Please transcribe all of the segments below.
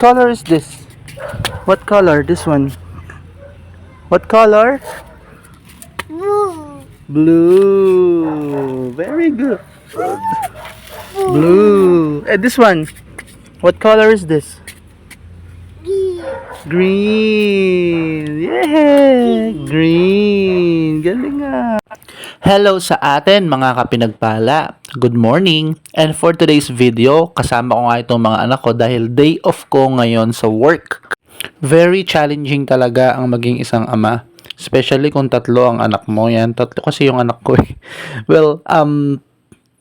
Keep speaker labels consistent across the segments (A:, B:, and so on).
A: Color is this? What color? This one. What color?
B: Blue.
A: Blue. Very good. Blue. And this one. What color is this?
B: Green.
A: Green. Yeah. Green. Galing nga. Hello sa atin mga kapinagpala. Good morning. And for today's video, kasama ko nga itong mga anak ko dahil day off ko ngayon sa work. Very challenging talaga ang maging isang ama. Especially kung tatlo ang anak mo. Yan, tatlo kasi yung anak ko eh. Well,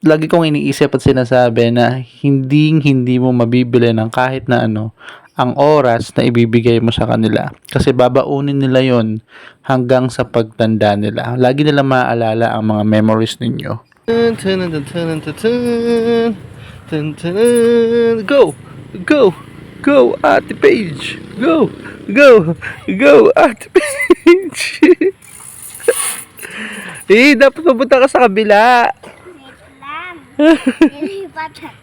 A: lagi kong iniisip at sinasabi na hindi mo mabibili ng kahit na ano ang oras na ibibigay mo sa kanila. Kasi babaunin nila yon hanggang sa pagtanda nila. Lagi nila maaalala ang mga memories ninyo. Go! Go! Go, Ate Paige! Go! Go! Go, Ate Paige! Dapat mapunta ka sa kabila.
B: Nilipat.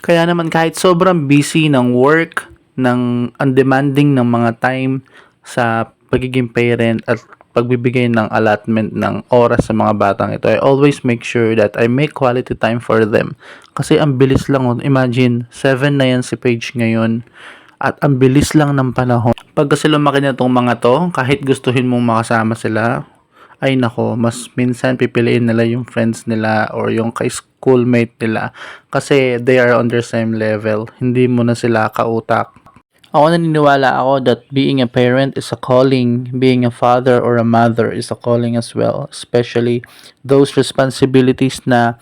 A: Kaya naman kahit sobrang busy ng work, ng undemanding ng mga time sa pagiging parent at pagbibigay ng allotment ng oras sa mga batang ito, I always make sure that I make quality time for them. Kasi ang bilis lang, imagine, 7 na yan si Paige ngayon at ang bilis lang ng panahon. Pag kasi lumaki na itong mga to, kahit gustuhin mong makasama sila, ay nako, mas minsan pipiliin nila yung friends nila or yung kay schoolmate nila kasi they are on their same level. Hindi mo na sila kautak. Ako naniniwala ako that being a parent is a calling, being a father or a mother is a calling as well. Especially those responsibilities na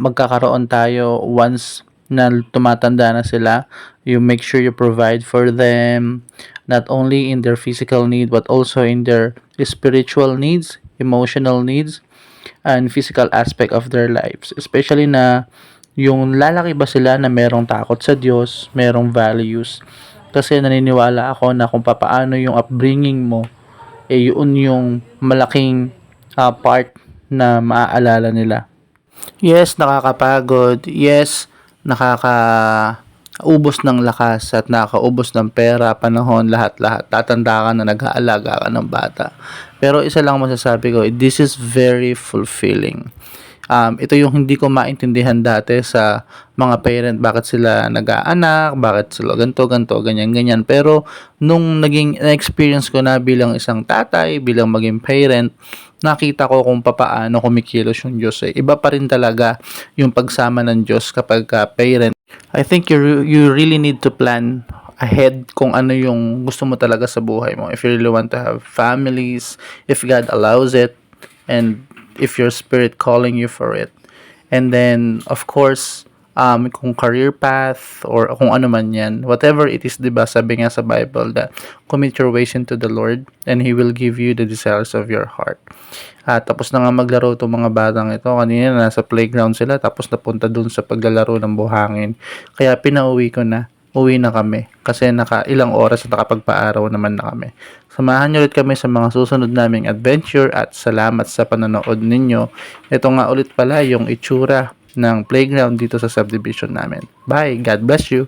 A: magkakaroon tayo once na tumatanda na sila. You make sure you provide for them, not only in their physical need but also in their spiritual needs, emotional needs, and physical aspect of their lives. Especially na yung lalaki ba sila na merong takot sa Diyos, merong values. Kasi naniniwala ako na kung papaano yung upbringing mo, yun yung malaking part na maaalala nila. Yes, nakakapagod. Yes, nakakaubos ng lakas at nakakaubos ng pera, panahon, lahat-lahat. Tatanda ka na nag-aalaga ka ng bata. Pero isa lang masasabi ko, this is very fulfilling. Ito yung hindi ko maintindihan dati sa mga parent, bakit sila nag-aanak, bakit sila ganto, ganyan. Pero nung naging experience ko na bilang isang tatay, bilang maging parent, nakita ko kung paano kumikilos yung Diyos. Iba pa rin talaga yung pagsama ng Diyos kapag parent. I think you really need to plan ahead kung ano yung gusto mo talaga sa buhay mo. If you really want to have families, if God allows it, and if your spirit calling you for it. And then, of course, kung career path or kung ano man yan, whatever it is, diba, sabi nga sa Bible that commit your ways into the Lord and He will give you the desires of your heart. Tapos na nga maglaro itong mga batang ito. Kanina nasa playground sila tapos napunta dun sa paglalaro ng buhangin. Kaya pinauwi ko na. Uwi na kami kasi ilang oras at nakapagpaaraw naman na kami. Samahan niyo ulit kami sa mga susunod naming adventure at salamat sa panonood ninyo. Ito nga ulit pala yung itsura ng playground dito sa subdivision namin. Bye! God bless you!